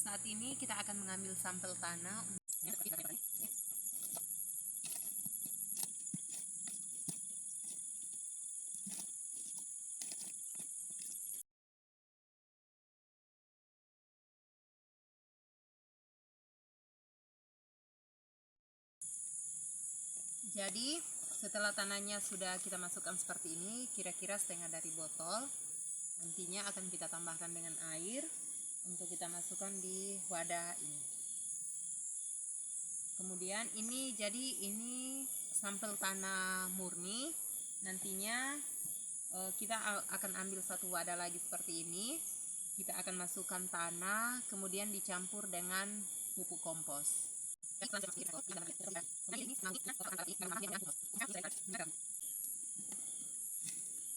Saat ini kita akan mengambil sampel tanah. Jadi setelah tanahnya sudah kita masukkan seperti ini, kira-kira setengah dari botol. Nantinya akan kita tambahkan dengan air untuk kita masukkan di wadah ini. Kemudian ini sampel tanah murni. Nantinya kita akan ambil satu wadah lagi seperti ini. Kita akan masukkan tanah, kemudian dicampur dengan pupuk kompos.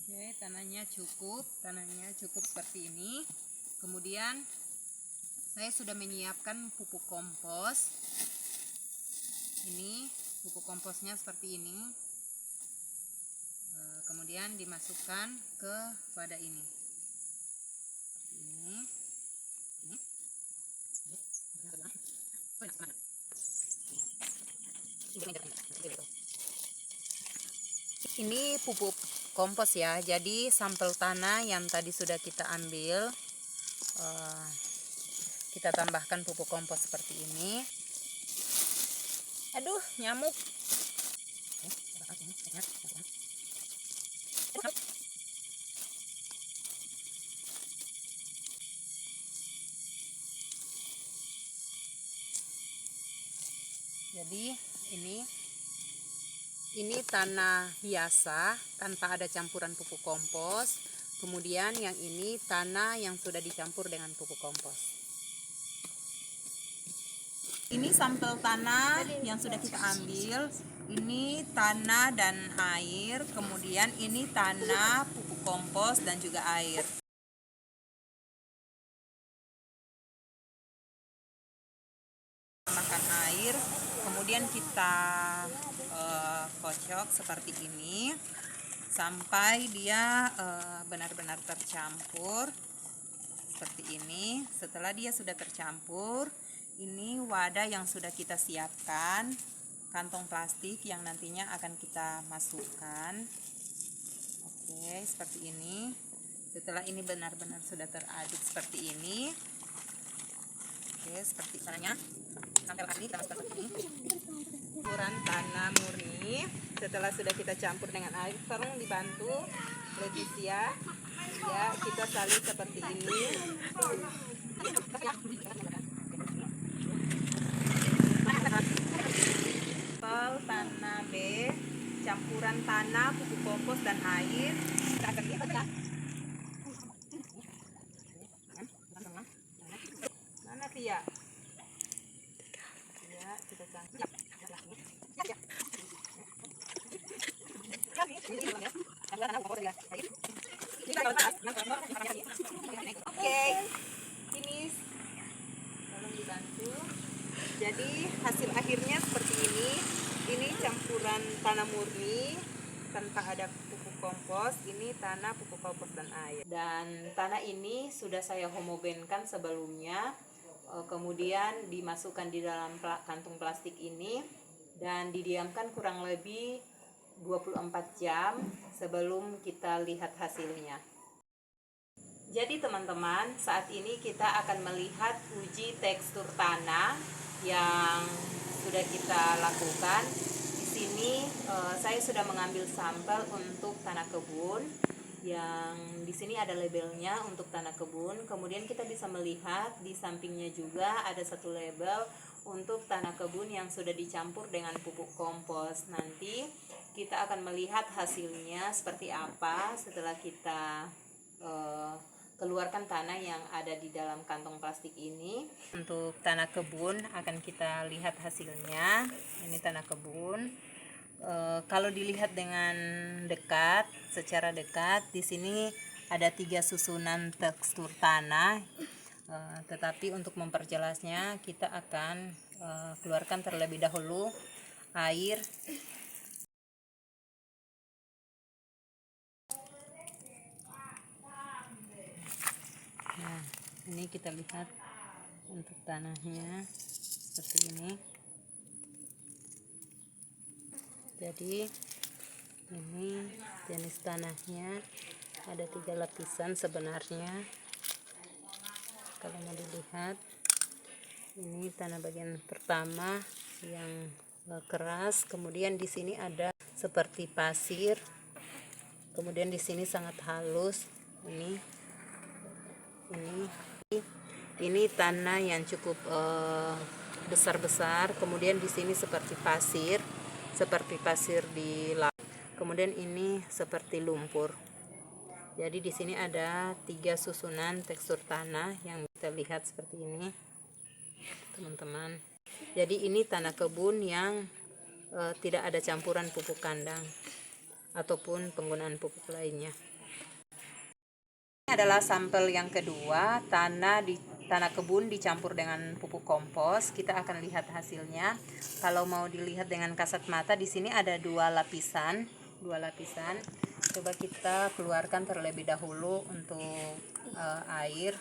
Oke, tanahnya cukup seperti ini. Kemudian saya sudah menyiapkan pupuk kompos. Ini pupuk komposnya seperti ini. Kemudian dimasukkan ke wadah ini. Ini pupuk kompos ya, jadi sampel tanah yang tadi sudah kita ambil, kita tambahkan pupuk kompos seperti ini. Aduh, nyamuk. Jadi ini tanah biasa tanpa ada campuran pupuk kompos. Kemudian yang ini tanah yang sudah dicampur dengan pupuk kompos. Ini sampel tanah yang sudah kita ambil. Ini tanah dan air. Kemudian ini tanah, pupuk kompos dan juga air. Makan air, kemudian kita kocok seperti ini sampai dia benar-benar tercampur seperti ini. Setelah dia sudah tercampur, ini wadah yang sudah kita siapkan, kantong plastik yang nantinya akan kita masukkan. Oke, seperti ini. Setelah ini benar-benar sudah teraduk seperti ini. Oke, seperti caranya. Sampai ini kita masukkan seperti ini. Campuran tanah murni. Setelah sudah kita campur dengan air, tolong dibantu Leticia. Ya, kita salin seperti ini. Sampel tanah B, campuran tanah, pupuk kompos dan air. Mana Tia? Ya, kita campur. Oke, finish. Tolong dibantu. Jadi hasil akhirnya seperti ini. Ini campuran tanah murni tanpa ada pupuk kompos. Ini tanah, pupuk kompos dan air. Dan tanah ini sudah saya homogenkan sebelumnya. Kemudian dimasukkan di dalam kantung plastik ini dan didiamkan kurang lebih 24 jam sebelum kita lihat hasilnya. Jadi teman-teman, saat ini kita akan melihat uji tekstur tanah yang sudah kita lakukan. Di sini saya sudah mengambil sampel untuk tanah kebun. Yang di sini ada labelnya untuk tanah kebun. Kemudian kita bisa melihat di sampingnya juga ada satu label untuk tanah kebun yang sudah dicampur dengan pupuk kompos. Nanti kita akan melihat hasilnya seperti apa setelah kita keluarkan tanah yang ada di dalam kantong plastik ini. Untuk tanah kebun akan kita lihat hasilnya. Ini tanah kebun. Kalau dilihat dengan dekat, secara dekat, di sini ada 3 susunan tekstur tanah. Tetapi untuk memperjelasnya, kita akan keluarkan terlebih dahulu air. Nah, ini kita lihat untuk tanahnya seperti ini. Jadi ini jenis tanahnya ada 3 lapisan sebenarnya. Kalau mau dilihat, ini tanah bagian pertama yang keras, kemudian di sini ada seperti pasir, kemudian di sini sangat halus. Ini tanah yang cukup besar-besar, kemudian di sini seperti pasir di laut. Kemudian ini seperti lumpur. Jadi di sini ada 3 susunan tekstur tanah yang kita lihat seperti ini, teman-teman. Jadi ini tanah kebun yang tidak ada campuran pupuk kandang ataupun penggunaan pupuk lainnya. Ini adalah sampel yang kedua, tanah kebun dicampur dengan pupuk kompos. Kita akan lihat hasilnya. Kalau mau dilihat dengan kasat mata, di sini ada 2 lapisan. Coba kita keluarkan terlebih dahulu untuk air.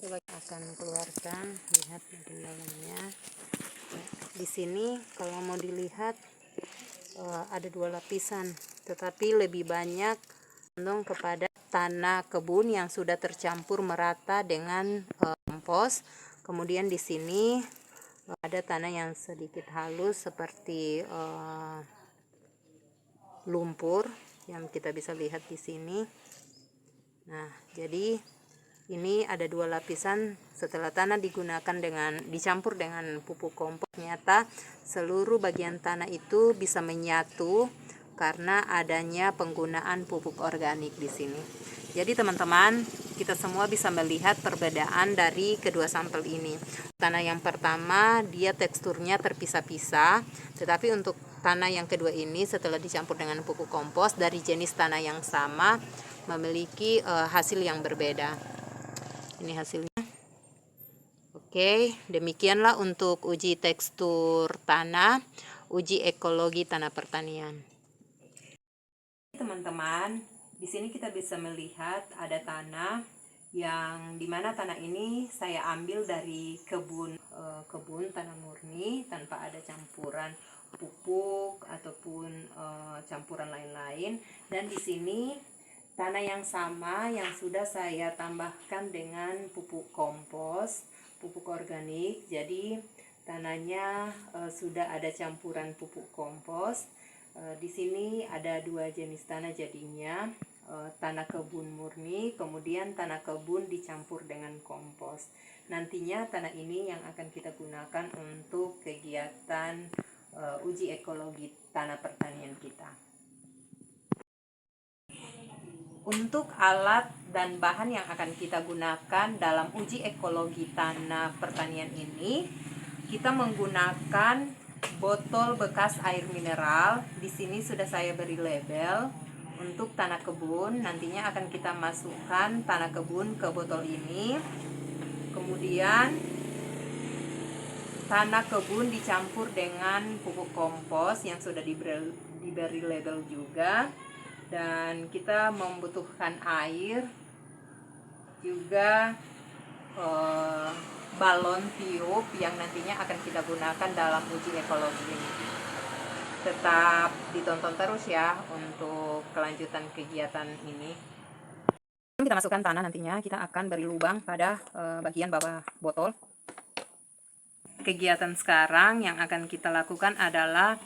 Coba kita akan keluarkan, lihat di dalamnya. Di sini kalau mau dilihat ada 2 lapisan, tetapi lebih banyak condong kepada tanah kebun yang sudah tercampur merata dengan kompos. Kemudian di sini ada tanah yang sedikit halus seperti lumpur yang kita bisa lihat di sini. Nah, jadi ini ada 2 lapisan. Setelah tanah dicampur dengan pupuk kompos, ternyata seluruh bagian tanah itu bisa menyatu karena adanya penggunaan pupuk organik di sini. Jadi teman-teman, kita semua bisa melihat perbedaan dari kedua sampel ini. Tanah yang pertama dia teksturnya terpisah-pisah, tetapi untuk tanah yang kedua ini setelah dicampur dengan pupuk kompos dari jenis tanah yang sama memiliki hasil yang berbeda. Ini hasilnya. Oke, demikianlah untuk uji tekstur tanah, uji ekologi tanah pertanian. Teman-teman, di sini kita bisa melihat ada tanah yang dimana tanah ini saya ambil dari kebun tanah murni tanpa ada campuran pupuk ataupun campuran lain-lain. Dan di sini tanah yang sama yang sudah saya tambahkan dengan pupuk kompos, pupuk organik. Jadi tanahnya sudah ada campuran pupuk kompos. Di sini ada 2 jenis tanah jadinya, tanah kebun murni, kemudian tanah kebun dicampur dengan kompos. Nantinya tanah ini yang akan kita gunakan untuk kegiatan uji ekologi tanah pertanian kita. Untuk alat dan bahan yang akan kita gunakan dalam uji ekologi tanah pertanian ini, kita menggunakan botol bekas air mineral. Di sini sudah saya beri label untuk tanah kebun. Nantinya akan kita masukkan tanah kebun ke botol ini. Kemudian tanah kebun dicampur dengan pupuk kompos yang sudah diberi label juga. Dan kita membutuhkan air juga, balon tiup yang nantinya akan kita gunakan dalam uji ekologi ini. Tetap ditonton terus ya untuk kelanjutan kegiatan ini. Kita masukkan tanah, nantinya kita akan beri lubang pada bagian bawah botol. Kegiatan sekarang yang akan kita lakukan adalah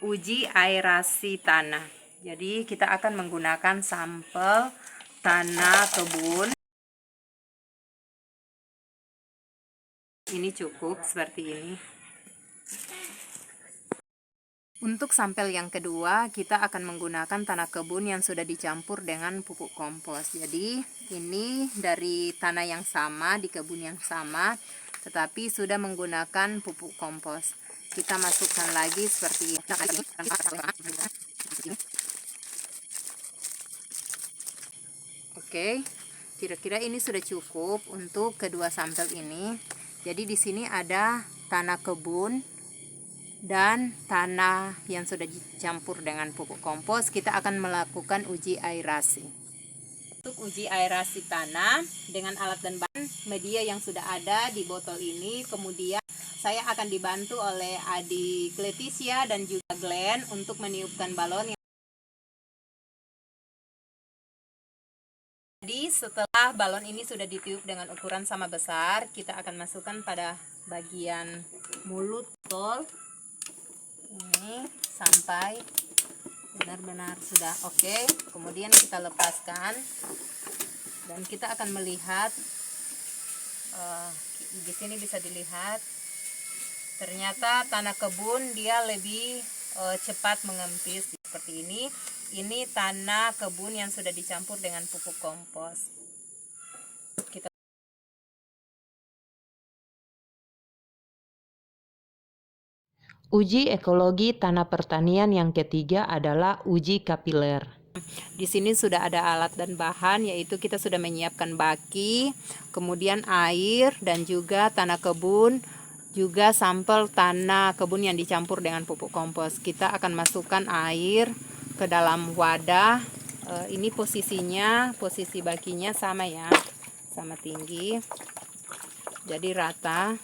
uji aerasi tanah. Jadi kita akan menggunakan sampel tanah kebun. Ini cukup seperti ini. Untuk sampel yang kedua, kita akan menggunakan tanah kebun yang sudah dicampur dengan pupuk kompos. Jadi ini dari tanah yang sama, di kebun yang sama, tetapi sudah menggunakan pupuk kompos. Kita masukkan lagi seperti ini. Oke, kira-kira ini sudah cukup untuk kedua sampel ini. Jadi di sini ada tanah kebun dan tanah yang sudah dicampur dengan pupuk kompos. Kita akan melakukan uji aerasi. Untuk uji aerasi tanah dengan alat dan bahan media yang sudah ada di botol ini, kemudian saya akan dibantu oleh adik Leticia dan juga Glenn untuk meniupkan balon. Jadi setelah balon ini sudah ditiup dengan ukuran sama besar, kita akan masukkan pada bagian mulut botol ini sampai benar-benar sudah oke. Kemudian kita lepaskan dan kita akan melihat di sini bisa dilihat ternyata tanah kebun dia lebih cepat mengempis seperti ini. Ini tanah kebun yang sudah dicampur dengan pupuk kompos. Kita Uji ekologi tanah pertanian yang ketiga adalah uji kapiler. Di sini sudah ada alat dan bahan, yaitu kita sudah menyiapkan baki, kemudian air dan juga tanah kebun, juga sampel tanah kebun yang dicampur dengan pupuk kompos. Kita akan masukkan air ke dalam wadah. Ini posisinya, posisi bakinya sama ya, sama tinggi. Jadi rata.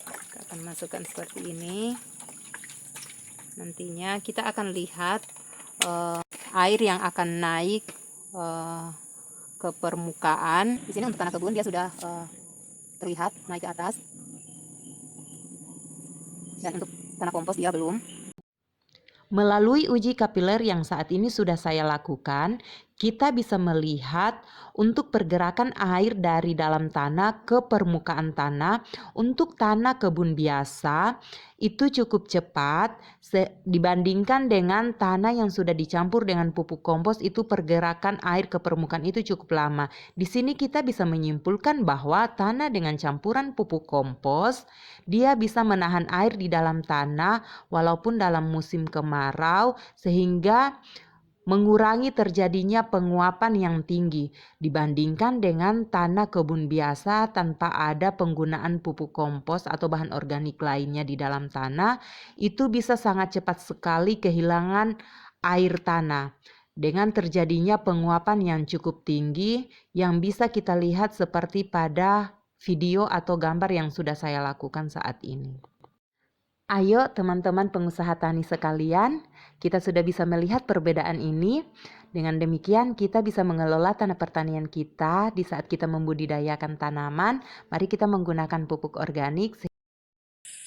Kita akan masukkan seperti ini. Nantinya kita akan lihat air yang akan naik ke permukaan. Di sini untuk tanah kebun dia sudah terlihat naik ke atas, dan untuk tanah kompos dia belum. Melalui uji kapiler yang saat ini sudah saya lakukan, kita bisa melihat untuk pergerakan air dari dalam tanah ke permukaan tanah. Untuk tanah kebun biasa itu cukup cepat dibandingkan dengan tanah yang sudah dicampur dengan pupuk kompos, itu pergerakan air ke permukaan itu cukup lama. Di sini kita bisa menyimpulkan bahwa tanah dengan campuran pupuk kompos dia bisa menahan air di dalam tanah walaupun dalam musim kemarau, sehingga mengurangi terjadinya penguapan yang tinggi dibandingkan dengan tanah kebun biasa tanpa ada penggunaan pupuk kompos atau bahan organik lainnya di dalam tanah. Itu bisa sangat cepat sekali kehilangan air tanah dengan terjadinya penguapan yang cukup tinggi yang bisa kita lihat seperti pada video atau gambar yang sudah saya lakukan saat ini. Ayo teman-teman pengusaha tani sekalian, kita sudah bisa melihat perbedaan ini. Dengan demikian kita bisa mengelola tanah pertanian kita di saat kita membudidayakan tanaman. Mari kita menggunakan pupuk organik.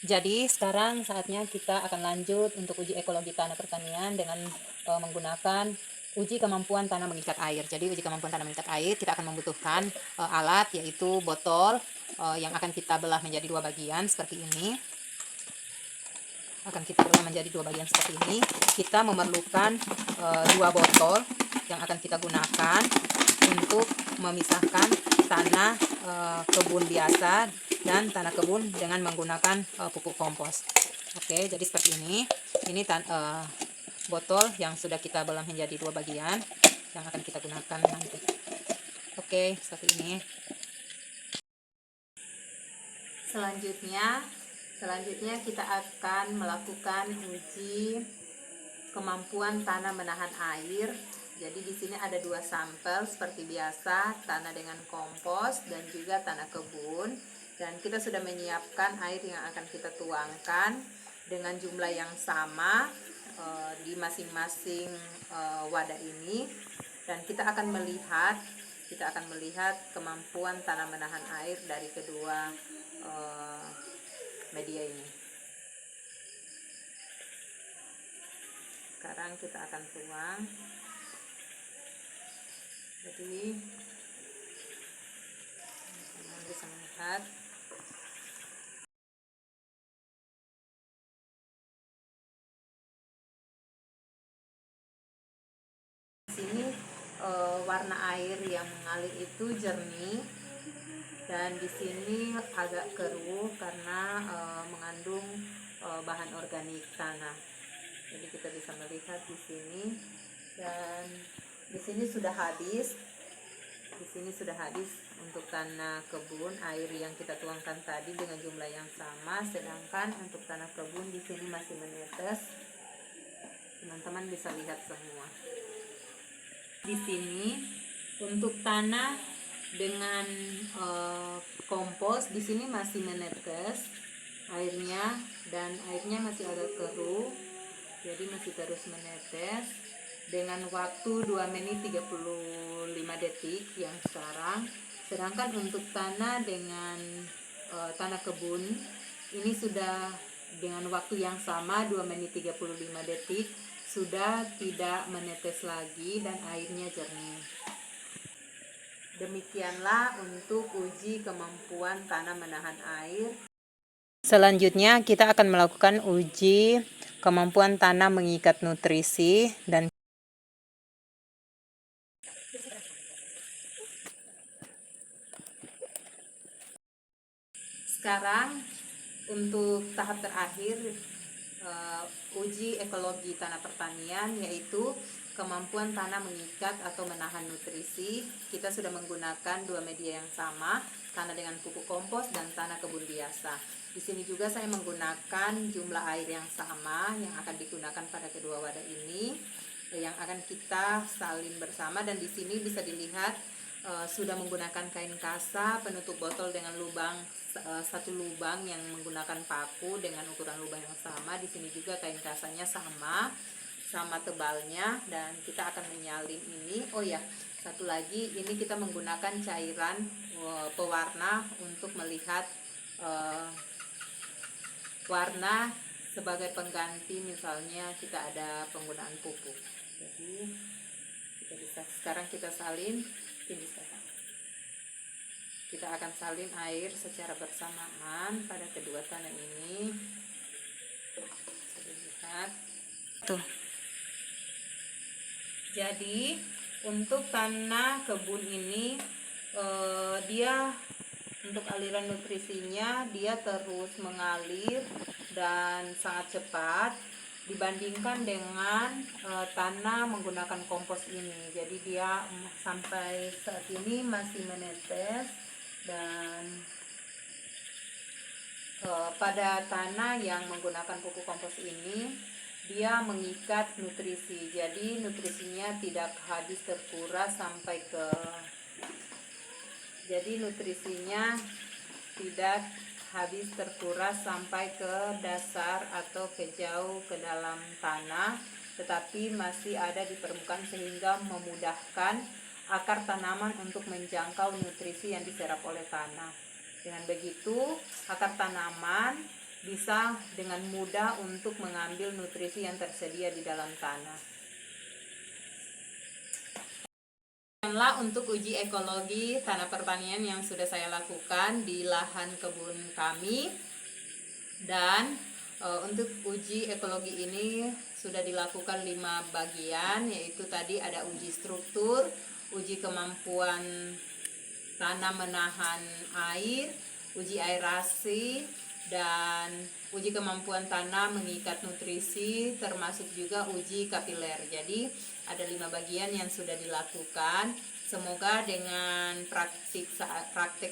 Jadi sekarang saatnya kita akan lanjut untuk uji ekologi tanah pertanian dengan menggunakan uji kemampuan tanah mengikat air. Jadi uji kemampuan tanah mengikat air kita akan membutuhkan alat, yaitu botol yang akan kita belah menjadi dua bagian seperti ini. Akan kita belah menjadi dua bagian seperti ini. Kita memerlukan dua botol yang akan kita gunakan untuk memisahkan tanah kebun biasa dan tanah kebun dengan menggunakan pupuk kompos. Oke, jadi seperti ini. Ini botol yang sudah kita belah menjadi dua bagian yang akan kita gunakan nanti. Oke, seperti ini. Selanjutnya kita akan melakukan uji kemampuan tanah menahan air. Jadi di sini ada dua sampel seperti biasa, tanah dengan kompos dan juga tanah kebun. Dan kita sudah menyiapkan air yang akan kita tuangkan dengan jumlah yang sama di masing-masing wadah ini. Dan kita akan melihat kemampuan tanah menahan air dari kedua media ini. Sekarang kita akan tuang. Jadi teman-teman bisa melihat di sini warna air yang mengalir itu jernih, dan di sini agak keruh karena mengandung bahan organik tanah. Jadi kita bisa melihat di sini, dan di sini sudah habis. Di sini sudah habis untuk tanah kebun air yang kita tuangkan tadi dengan jumlah yang sama, sedangkan untuk tanah kebun di sini masih menetes. Teman-teman bisa lihat semua. Di sini Untuk tanah dengan kompos di sini masih menetes airnya, dan airnya masih agak keruh, jadi masih terus menetes dengan waktu 2 menit 35 detik yang sekarang. Sedangkan untuk tanah dengan tanah kebun ini sudah dengan waktu yang sama 2 menit 35 detik, sudah tidak menetes lagi dan airnya jernih. Demikianlah untuk uji kemampuan tanah menahan air. Selanjutnya kita akan melakukan uji kemampuan tanah mengikat nutrisi, dan sekarang untuk tahap terakhir uji ekologi tanah pertanian, yaitu kemampuan tanah mengikat atau menahan nutrisi. Kita sudah menggunakan dua media yang sama, tanah dengan pupuk kompos dan tanah kebun biasa. Di sini juga saya menggunakan jumlah air yang sama yang akan digunakan pada kedua wadah ini, yang akan kita salin bersama. Dan di sini bisa dilihat sudah menggunakan kain kasa penutup botol dengan lubang satu lubang yang menggunakan paku dengan ukuran lubang yang sama. Di sini juga kain kasanya sama tebalnya, dan kita akan menyalin ini. Oh ya, satu lagi, ini kita menggunakan cairan pewarna untuk melihat warna sebagai pengganti, misalnya kita ada penggunaan pupuk. Jadi kita bisa, sekarang kita salin. Kita akan salin air secara bersamaan pada kedua tanah ini. Bisa lihat tuh. Jadi untuk tanah kebun ini dia untuk aliran nutrisinya dia terus mengalir dan sangat cepat dibandingkan dengan tanah menggunakan kompos ini. Jadi dia sampai saat ini masih menetes, dan pada tanah yang menggunakan pupuk kompos ini dia mengikat nutrisi, jadi nutrisinya tidak habis terkuras sampai ke dasar atau ke jauh ke dalam tanah, tetapi masih ada di permukaan sehingga memudahkan akar tanaman untuk menjangkau nutrisi yang diserap oleh tanah. Dengan begitu, akar tanaman bisa dengan mudah untuk mengambil nutrisi yang tersedia di dalam tanah. Demikianlah untuk uji ekologi tanah pertanian yang sudah saya lakukan di lahan kebun kami. Dan untuk uji ekologi ini sudah dilakukan 5 bagian, yaitu tadi ada uji struktur, uji kemampuan tanah menahan air, uji aerasi, dan uji kemampuan tanah mengikat nutrisi, termasuk juga uji kapiler. Jadi ada 5 bagian yang sudah dilakukan. Semoga dengan praktik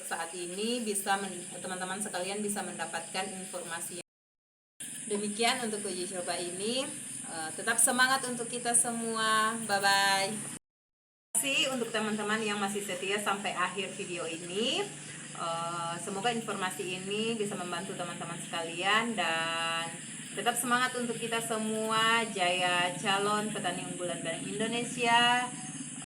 saat ini bisa teman-teman sekalian bisa mendapatkan informasi. Demikian untuk uji coba ini. Tetap semangat untuk kita semua. Bye bye. Terima kasih untuk teman-teman yang masih setia sampai akhir video ini. Semoga informasi ini bisa membantu teman-teman sekalian, dan tetap semangat untuk kita semua. Jaya calon petani unggulan Bank Indonesia.